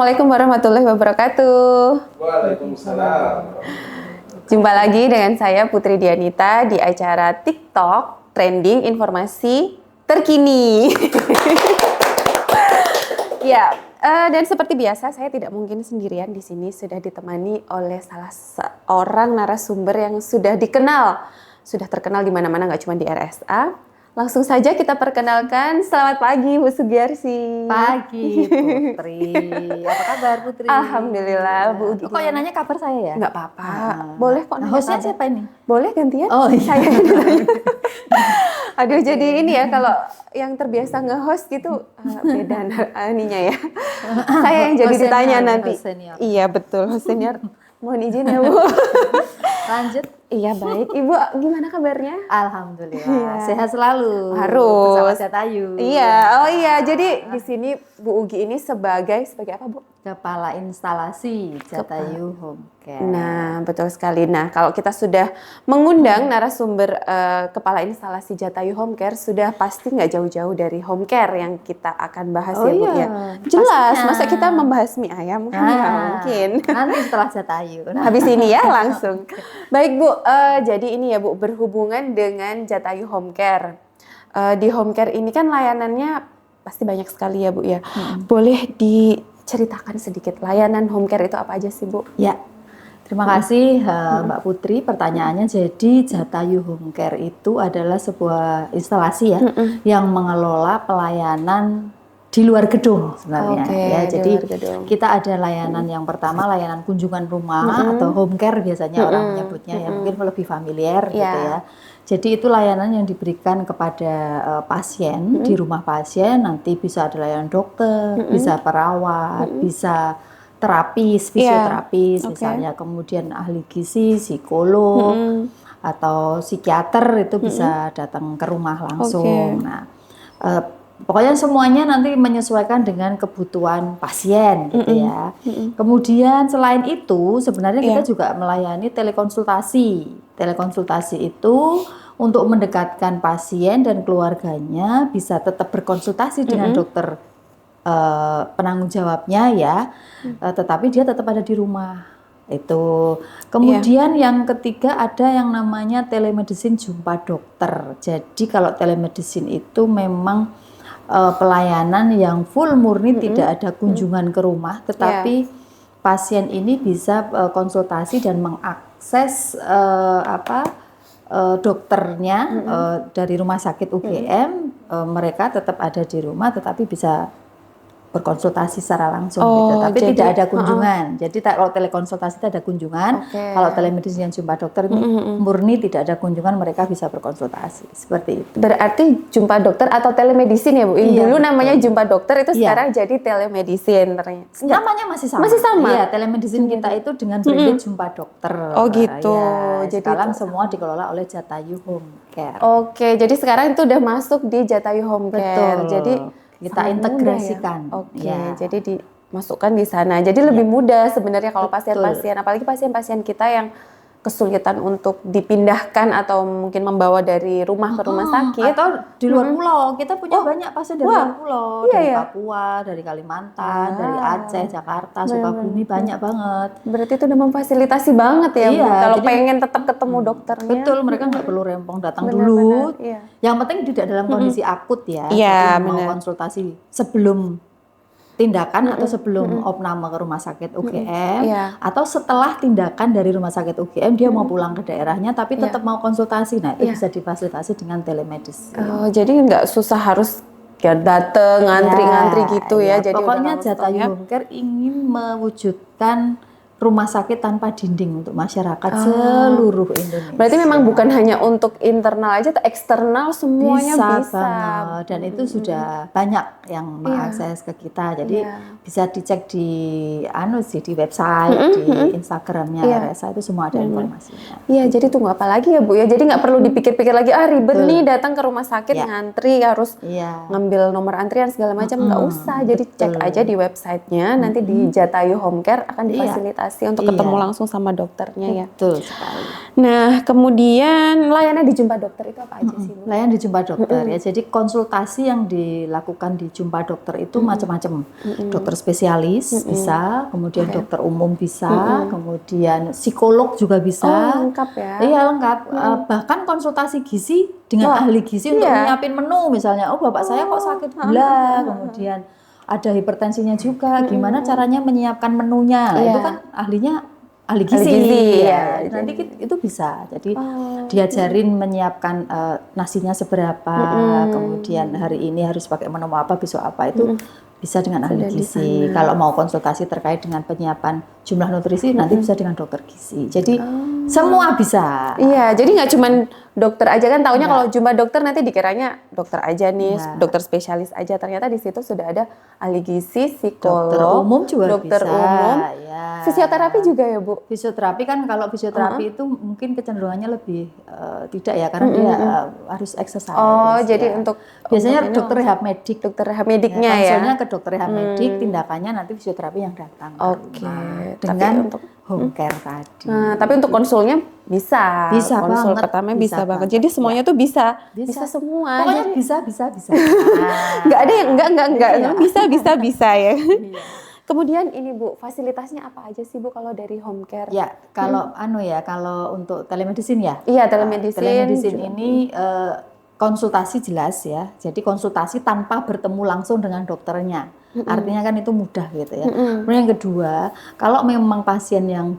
Assalamualaikum warahmatullahi wabarakatuh. Waalaikumsalam. Jumpa lagi dengan saya Putri Dianita di acara TikTok Trending Informasi Terkini. Ya, dan seperti biasa saya tidak mungkin sendirian di sini, sudah ditemani oleh salah seorang narasumber yang sudah terkenal di mana-mana, nggak cuma di RSA. Langsung saja kita perkenalkan. Selamat pagi Bu Sugiarsi. Pagi Putri. Apa kabar Putri? Alhamdulillah Bu. Kok yang nanya kabar saya ya? Nggak apa-apa. Boleh kok nanya. Hostnya kabar. siapa ini? Boleh gantian? Oh iya. Saya Aduh, jadi ini ya, kalau yang terbiasa nge-host gitu beda ininya ya. Saya yang jadi ditanya nanti. Senior. Iya betul, senior. Mohon izin ya Bu. Lanjut. Iya baik. Ibu gimana kabarnya? Alhamdulillah. Iya. Sehat selalu. Harus. Bersama Jatayu. Iya, oh iya. Jadi di sini Bu Ugi ini sebagai apa Bu? Kepala instalasi Jatayu Home Care. Nah, betul sekali. Nah, kalau kita sudah mengundang narasumber kepala instalasi Jatayu Home Care, sudah pasti nggak jauh-jauh dari home care yang kita akan bahas ya Bu ya. Jelas, pastinya. masa kita membahas mie ayam kan nggak mungkin. Nanti setelah Jatayu. Habis ini ya langsung. Baik Bu, jadi ini ya Bu, berhubungan dengan Jatayu Home Care. Di home care ini kan layanannya pasti banyak sekali ya Bu ya. Boleh diceritakan sedikit layanan home care itu apa aja sih Bu? Ya, terima kasih Mbak Putri. Pertanyaannya, jadi Jatayu Home Care itu adalah sebuah instalasi ya yang mengelola pelayanan di luar gedung sebenarnya. Oke, Ya, di jadi luar gedung. kita ada layanan yang pertama, layanan kunjungan rumah atau home care biasanya orang menyebutnya ya, mungkin lebih familiar gitu ya. Jadi itu layanan yang diberikan kepada pasien di rumah pasien. Nanti bisa ada layanan dokter, bisa perawat, bisa terapis, fisioterapis misalnya, kemudian ahli gizi, psikolog atau psikiater itu bisa datang ke rumah langsung. Nah, pokoknya semuanya nanti menyesuaikan dengan kebutuhan pasien gitu ya. Kemudian selain itu sebenarnya kita juga melayani telekonsultasi. Telekonsultasi itu untuk mendekatkan pasien dan keluarganya bisa tetap berkonsultasi dengan dokter penanggung jawabnya ya, tetapi dia tetap ada di rumah. Itu. Kemudian yang ketiga ada yang namanya telemedicine jumpa dokter. Jadi kalau telemedicine itu memang pelayanan yang full murni, tidak ada kunjungan ke rumah, tetapi pasien ini bisa konsultasi dan mengakses dokternya dari rumah sakit UGM. Mereka tetap ada di rumah, tetapi bisa berkonsultasi secara langsung gitu. Tapi jadi, tidak ada kunjungan. Jadi kalau telekonsultasi itu ada kunjungan. Kalau telemedicine yang jumpa dokter ini murni tidak ada kunjungan, mereka bisa berkonsultasi. Seperti itu. Berarti jumpa dokter atau telemedicine ya Bu? Dulu namanya jumpa dokter, itu sekarang jadi telemedicine ternyata. Namanya masih sama. Masih sama? Iya, telemedicine kita itu dengan branded jumpa dokter. Oh gitu. Ya, Jadi sekarang semua dikelola oleh Jatayu Home Care. Oke, jadi sekarang itu udah masuk di Jatayu Home Care. Betul. Jadi kita integrasikan. Ya? Oke, jadi dimasukkan di sana. Jadi lebih mudah sebenarnya kalau pasien-pasien, apalagi pasien-pasien kita yang kesulitan untuk dipindahkan atau mungkin membawa dari rumah ke rumah sakit atau di luar pulau. Kita punya banyak pasien dari luar pulau, dari Papua, dari Kalimantan, dari Aceh, Jakarta, Sukabumi, banyak banget. Berarti itu udah memfasilitasi banget ya Bu, kalau pengen tetap ketemu dokternya. Betul, mereka nggak perlu rempong datang dulu. Yang penting tidak dalam kondisi akut ya. Jadi mau konsultasi sebelum tindakan atau sebelum opname ke rumah sakit UGM atau setelah tindakan dari rumah sakit UGM dia mau pulang ke daerahnya tapi tetap mau konsultasi. Nah, itu bisa difasilitasi dengan telemedicine. Oh, jadi nggak susah harus dateng ngantri-ngantri gitu ya. Jadi pokoknya Jatayu Home Care ingin mewujudkan rumah sakit tanpa dinding untuk masyarakat seluruh Indonesia. Berarti memang bukan hanya untuk internal aja, eksternal semuanya bisa. Banget. Dan itu sudah banyak yang mengakses ke kita. Jadi bisa dicek di di website, di Instagramnya RSA itu semua ada informasinya. Iya, jadi tunggu apa lagi ya Bu ya? Jadi nggak perlu dipikir-pikir lagi, ribet nih datang ke rumah sakit ngantri harus ngambil nomor antrian segala macam, nggak usah. Jadi cek aja di websitenya, nanti di Jatayu Home Care akan difasilitasi konsultasi untuk ketemu langsung sama dokternya ya. Betul sekali. Nah, kemudian layanan di jumpa dokter itu apa aja sih, Bu? Layanan di jumpa dokter ya. Jadi konsultasi yang dilakukan di jumpa dokter itu macam-macam. Dokter spesialis bisa, kemudian dokter umum bisa, kemudian psikolog juga bisa. Oh, lengkap ya. Iya, lengkap. Bahkan konsultasi gizi dengan ahli gizi untuk nyiapin menu misalnya. Oh, bapak saya kok sakit gula, kemudian ada hipertensinya juga. Gimana caranya menyiapkan menunya? Nah, itu kan ahli gizi ya. Nanti itu bisa. Jadi diajarin menyiapkan nasinya seberapa, kemudian hari ini harus pakai menu apa, besok apa, itu bisa dengan ahli gizi. Kalau mau konsultasi terkait dengan penyiapan jumlah nutrisi nanti bisa dengan dokter gizi. Jadi semua bisa. Iya, jadi nggak cuman dokter aja kan, taunya kalau jumpa dokter nanti dikiranya dokter aja nih, dokter spesialis aja. Ternyata di situ sudah ada ahli gizi, psikolog, dokter umum juga dokter bisa. umum, Ya. fisioterapi juga ya, Bu? Fisioterapi kan kalau fisioterapi itu mungkin kecenderungannya lebih tidak ya, karena dia harus exercise. Oh, jadi untuk biasanya dokter rehab medik. Dokter rehab mediknya ya? Konsulnya ke dokter rehab medik, tindakannya nanti fisioterapi yang datang. Oke. Dengan untuk home care tadi. Nah, tapi untuk konsulnya bisa. Bisa konsul banget. pertama bisa banget. Jadi semuanya tuh bisa semua. Pokoknya Jadi bisa. nggak ada yang enggak. Iya. Bisa ya. Kemudian ini Bu, fasilitasnya apa aja sih Bu kalau dari home care? Ya, kalau kalau untuk telemedicine ya. Iya, telemedicine. Telemedicine ini konsultasi jelas ya. Jadi konsultasi tanpa bertemu langsung dengan dokternya. Artinya kan itu mudah gitu ya. Kemudian yang kedua, kalau memang pasien yang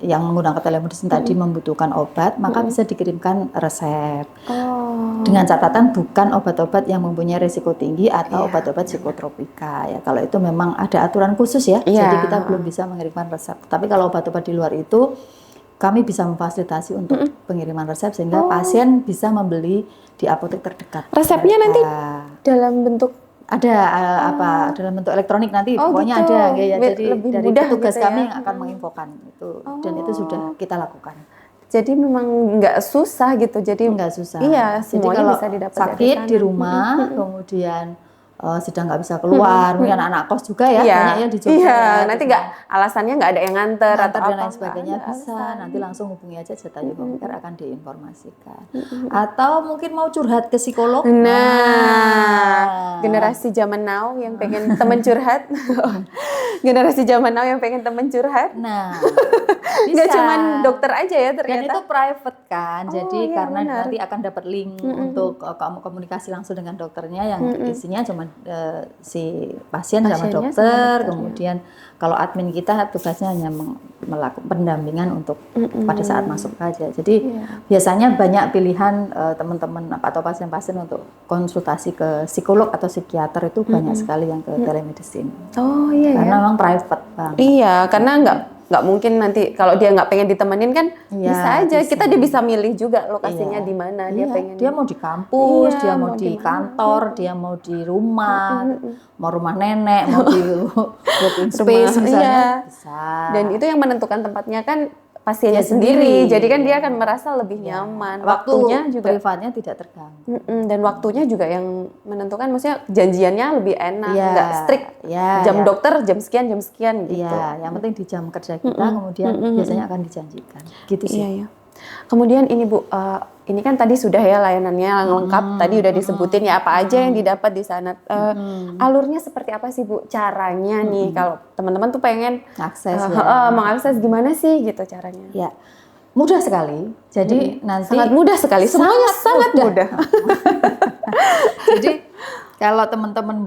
yang menggunakan telemedicine tadi membutuhkan obat, maka bisa dikirimkan resep. Dengan catatan bukan obat-obat yang mempunyai risiko tinggi atau obat-obat psikotropika ya. Kalau itu memang ada aturan khusus ya. Jadi kita belum bisa mengirimkan resep. Tapi kalau obat-obat di luar itu kami bisa memfasilitasi untuk pengiriman resep sehingga pasien bisa membeli di apotek terdekat. Resepnya nanti dalam bentuk dalam bentuk elektronik nanti pokoknya gitu. ada ya. Jadi lebih dari mudah petugas gitu ya. kami yang akan menginfokan itu dan itu sudah kita lakukan. Jadi memang nggak susah gitu. Jadi nggak susah. Iya, jadi semuanya kalau bisa didapat sakit dari di rumah, kemudian sedang nggak bisa keluar, mungkin anak-anak kos juga ya, banyaknya di Jogja. Iya, nanti alasannya nggak ada yang nganter atau dan apa, lain sebagainya bisa. Nanti langsung hubungi aja Jatayu Home Care akan diinformasikan. Atau mungkin mau curhat ke psikolog. Nah, generasi zaman now yang pengen temen curhat. Generasi zaman now yang pengen temen curhat. Nah, nggak cuman dokter aja ya ternyata. Dan itu private kan, jadi iya, karena benar. nanti akan dapat link untuk komunikasi langsung dengan dokternya yang isinya cuma si pasien sama dokter, kemudian kalau admin kita tugasnya hanya melakukan pendampingan untuk pada saat masuk aja. Jadi biasanya banyak pilihan teman-teman atau pasien-pasien untuk konsultasi ke psikolog atau psikiater itu banyak sekali yang ke telemedicine. Oh iya karena ya. memang private banget. Iya, karena nggak mungkin nanti kalau dia nggak pengen ditemenin kan bisa aja. Dia bisa milih juga lokasinya di mana dia pengen. Dia mau di kampus, dia mau di kantor, dia mau di rumah, mau rumah nenek, mau di working space misalnya. Bisa. Dan itu yang menentukan tempatnya kan pasiennya sendiri. Jadi kan dia akan merasa lebih nyaman. Waktunya juga privatnya tidak terganggu. Dan waktunya juga yang menentukan, maksudnya janjiannya lebih enak, nggak strict. Jam dokter jam sekian gitu. Iya, yang penting di jam kerja kita kemudian biasanya akan dijanjikan. Gitu sih. Iya. Kemudian ini Bu, ini kan tadi sudah ya layanannya lengkap, tadi udah disebutin ya apa aja yang didapat di sana. Alurnya seperti apa sih Bu? Caranya nih kalau teman-teman tuh pengen mengakses gimana sih gitu caranya? Ya, mudah sekali. Jadi nanti sangat mudah sekali. Semuanya sangat mudah. Jadi kalau teman-teman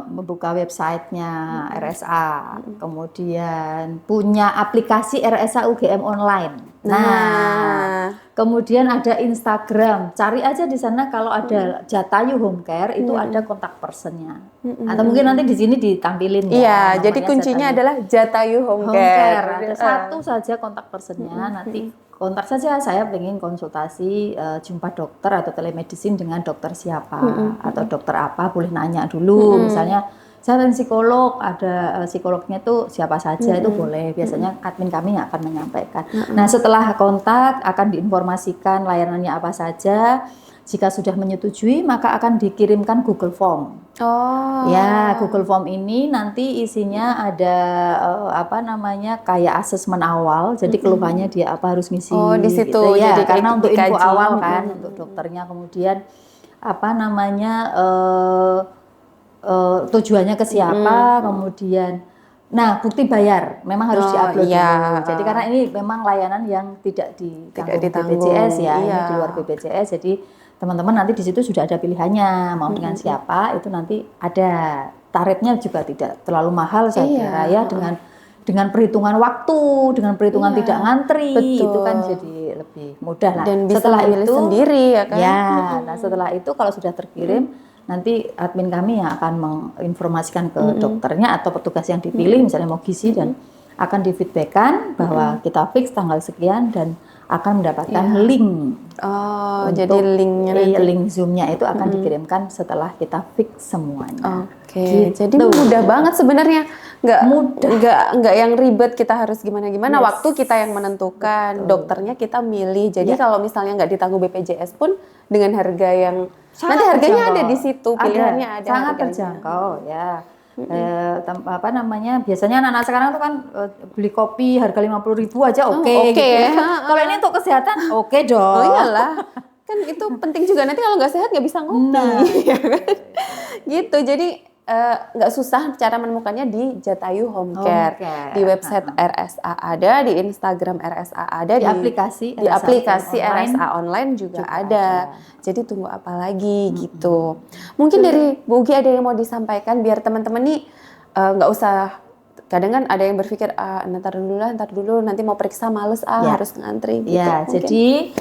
membuka websitenya RSA, kemudian punya aplikasi RSA UGM online. Nah, kemudian ada Instagram. Cari aja di sana kalau ada Jatayu Home Care itu ada kontak personnya. Atau mungkin nanti di sini ditampilin ya. Iya, jadi kuncinya adalah Jatayu Home Care. Ada satu saja kontak personnya. Nanti kontak saja, saya pengen konsultasi jumpa dokter atau telemedicine dengan dokter siapa atau dokter apa, boleh nanya dulu misalnya Jalan psikolog, ada psikolognya tuh siapa saja itu boleh. Biasanya admin kami yang akan menyampaikan. Nah, setelah kontak akan diinformasikan layanannya apa saja. Jika sudah menyetujui, maka akan dikirimkan Google Form. Oh. Ya, Google Form ini nanti isinya ada kayak asesmen awal. Jadi keluhannya dia apa harus ngisi. Oh, di situ. Gitu, ya. Jadi Karena untuk info dikaji. awal kan, untuk dokternya kemudian tujuannya ke siapa, kemudian bukti bayar memang harus diupload dulu. Jadi karena ini memang layanan yang tidak ditanggung BPJS ya, ini di luar BPJS. Jadi teman-teman nanti di situ sudah ada pilihannya mau dengan siapa, itu nanti ada tarifnya juga tidak terlalu mahal saya kira ya, dengan perhitungan waktu, dengan perhitungan tidak ngantri. Betul. Itu kan jadi lebih mudah lah. Dan bisa setelah memilih itu sendiri ya kan. Ya, nah setelah itu kalau sudah terkirim nanti admin kami yang akan menginformasikan ke dokternya atau petugas yang dipilih, misalnya mau gizi, dan akan di-feedbackkan bahwa kita fix tanggal sekian dan akan mendapatkan link. Oh, jadi linknya nanti. Link Zoom-nya itu akan dikirimkan setelah kita fix semuanya. Oke, jadi mudah banget sebenarnya. Nggak yang ribet kita harus gimana-gimana. Waktu kita yang menentukan, dokternya kita milih. Jadi kalau misalnya nggak ditanggung BPJS pun dengan harga yang nanti harganya ada di situ, pilihannya ada. Sangat terjangkau ya. Biasanya anak-anak sekarang tuh kan beli kopi harga 50.000 aja oke. Gitu ya. Kalau ini untuk kesehatan oke dong. Oh iyalah, kan itu penting juga, nanti kalau nggak sehat nggak bisa ngopi. Gitu, jadi nggak susah cara menemukannya di Jatayu Home Care. Di website RSA ada, di Instagram RSA ada, di aplikasi RSA online juga ada. Jadi tunggu apa lagi gitu. Mungkin dari Bu Ugi ada yang mau disampaikan biar teman-teman nih nggak usah, kadang kan ada yang berpikir ntar dulu nanti mau periksa males harus ngantri gitu. Ya, jadi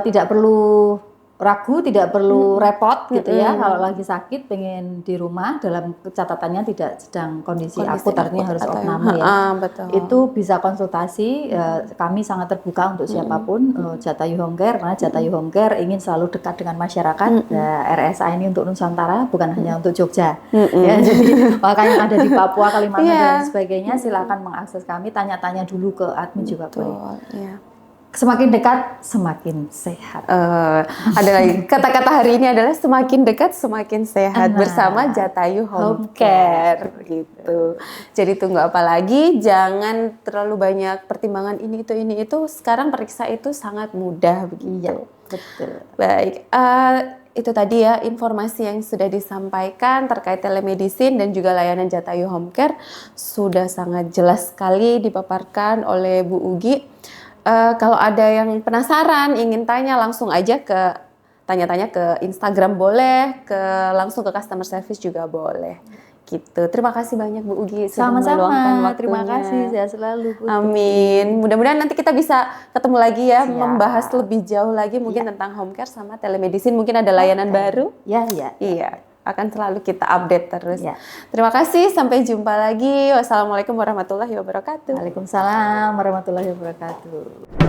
tidak perlu ragu, tidak perlu repot gitu ya. Kalau lagi sakit pengen di rumah, dalam catatannya tidak sedang kondisi akut, artinya harus opname ya. Betul. Itu bisa konsultasi. Kami sangat terbuka untuk siapapun. Jatayu Home Care, karena Jatayu Home Care ingin selalu dekat dengan masyarakat. RSA ini untuk Nusantara, bukan hanya untuk Jogja. Ya, jadi makanya ada di Papua, Kalimantan dan sebagainya. Silakan mengakses kami, tanya-tanya dulu ke admin juga boleh. Iya. Semakin dekat, semakin sehat. Ada lagi kata-kata hari ini adalah semakin dekat, semakin sehat bersama Jatayu Home Care gitu. Jadi tunggu apa lagi? Jangan terlalu banyak pertimbangan ini itu. Sekarang periksa itu sangat mudah begitu. Iya, betul. Baik. Itu tadi ya informasi yang sudah disampaikan terkait telemedicine dan juga layanan Jatayu Home Care sudah sangat jelas sekali dipaparkan oleh Bu Ugi. Kalau ada yang penasaran, ingin tanya, langsung aja tanya-tanya ke Instagram boleh, langsung ke customer service juga boleh. Gitu. Terima kasih banyak Bu Ugi sudah meluangkan waktunya. Terima kasih, saya selalu. Amin. Mudah-mudahan nanti kita bisa ketemu lagi ya, membahas lebih jauh lagi mungkin tentang home care sama telemedicine. Mungkin ada layanan baru. Iya. Akan selalu kita update terus. Terima kasih, sampai jumpa lagi. Wassalamualaikum warahmatullahi wabarakatuh. Waalaikumsalam warahmatullahi wabarakatuh.